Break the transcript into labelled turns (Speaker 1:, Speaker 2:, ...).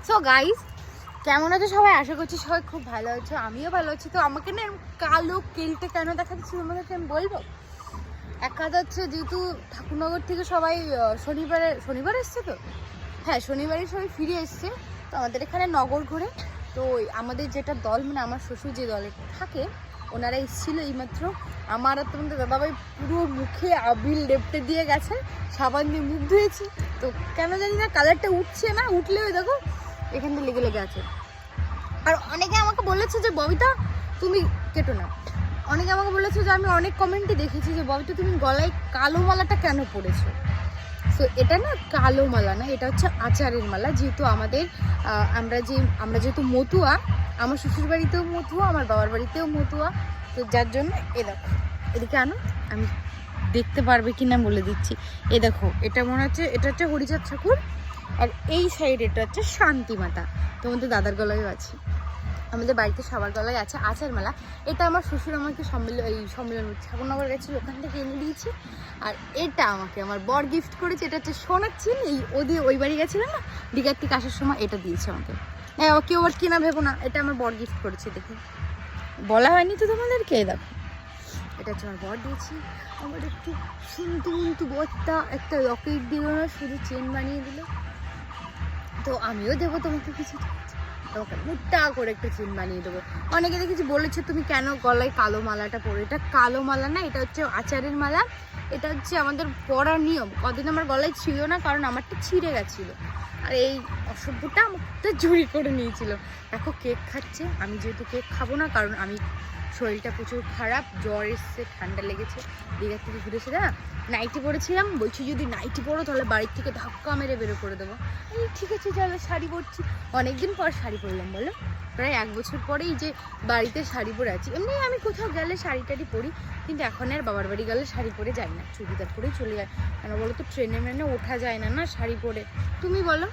Speaker 1: So guys, কেমন আছো সবাই? আশা করছি সবাই খুব ভালো আছো, আমিও ভালো আছি। তো আমাকে না কালো কেলটে কেন দেখাচ্ছি তোমাদেরকে আমি বলবো। এক কথা হচ্ছে, যেহেতু ঠাকুরনগর থেকে সবাই শনিবার এসছে, তো হ্যাঁ শনিবারে সবাই ফিরে এসছে। তো আমাদের এখানে নগর ঘুরে, তো আমাদের যেটা দল, মানে আমার শ্বশুর যে দলে থাকে, ওনারা এসেছিলো এইমাত্র। আমার আর তোমাদের দাদাভাই পুরো মুখে আবিল লেপটে দিয়ে গেছে, সাবান দিয়ে মুখ ধুয়েছি। তো কেন জানি না কালারটা উঠছে না, উঠলেও দেখো এখান থেকে লেগে লেগে আছে। আর অনেকে আমাকে বলেছে যে ববিতা তুমি কেটো না। অনেকে আমাকে বলেছে যে, আমি অনেক কমেন্টে দেখেছি যে ববিতা তুমি গলায় কালো মালাটা কেন পরেছো। সো এটা না কালো মালা না, এটা হচ্ছে আচারের মালা। যেহেতু আমরা যেহেতু মতুয়া, আমার শ্বশুর বাড়িতেও মতুয়া, আমার বাবার বাড়িতেও মতুয়া, তো যার জন্য দেখো এদিকে আনো, আমি দেখতে পারবে কি না বলে দিচ্ছি। দেখো এটা মনে হচ্ছে, এটা হচ্ছে হরিচাঁদ ঠাকুর, আর এই সাইড এটা হচ্ছে শান্তি মাতা। তোমাদের দাদার গলায়ও আছে, আমাদের বাড়িতে সবার গলায় আছে আচার মালা। এটা আমার শ্বশুর আমাকে সম্মেলন ঠাকুরনগর গেছিল, ওখান থেকে এনে দিয়েছি। আর এটা আমাকে আমার বর গিফট করেছে, এটা হচ্ছে সোনার চেন। ওই বাড়ি গেছিলাম না, দীঘার থেকে আসার সময় এটা দিয়েছে আমাকে। হ্যাঁ, কেউ আবার কিনা ভেবো না, এটা আমার বর গিফট করেছে। দেখে বলা হয়নি তো তোমাদেরকে, দেখো এটা হচ্ছে আমার বর দিয়েছি। আমার একটু কিন্তু বরটা একটা লকেট দিল না, শুধু চেন বানিয়ে দিল। তো আমিও দেবো তোমাকে কিছু, তোমাকে মোটা করে একটা চেন বানিয়ে দেবো। অনেকে দেখেছি বলেছে তুমি কেন গলায় কালো মালাটা পরো। এটা কালো মালা না, এটা হচ্ছে আচারের মালা। এটা হচ্ছে আমাদের পরার নিয়ম। কদিন আমার গলায় ছিল না, কারণ আমারটা ছিঁড়ে গেছিলো, আর এই অসভ্যটা আমাকে চুরি করে নিয়েছিল। দেখো কেক খাচ্ছে, আমি যেহেতু কেক খাবো না, কারণ আমি শরীরটা প্রচুর খারাপ, জ্বর এসছে, ঠান্ডা লেগেছে, দীঘার থেকে ঘুরেছে না। নাইটি পরেছিলাম, বলছি যদি নাইটি পরো তাহলে বাড়ির থেকে ধাক্কা মেরে বেরো করে দেবো। ঠিক আছে চলো, শাড়ি পরছি। অনেকদিন পর শাড়ি পরলাম বলো, প্রায় 1 বছর পরেই যে বাড়িতে শাড়ি পরে আছি। এমনি আমি কোথাও গেলে শাড়ি টাড়ি পরি, কিন্তু এখন আর বাবার বাড়ি গেলে শাড়ি পরে যাই না, চুড়িদার পরেই চলে যায়। কেন বলো তো, ট্রেনে মেনে ওঠা যায় না না শাড়ি পরে। তুমি বলো,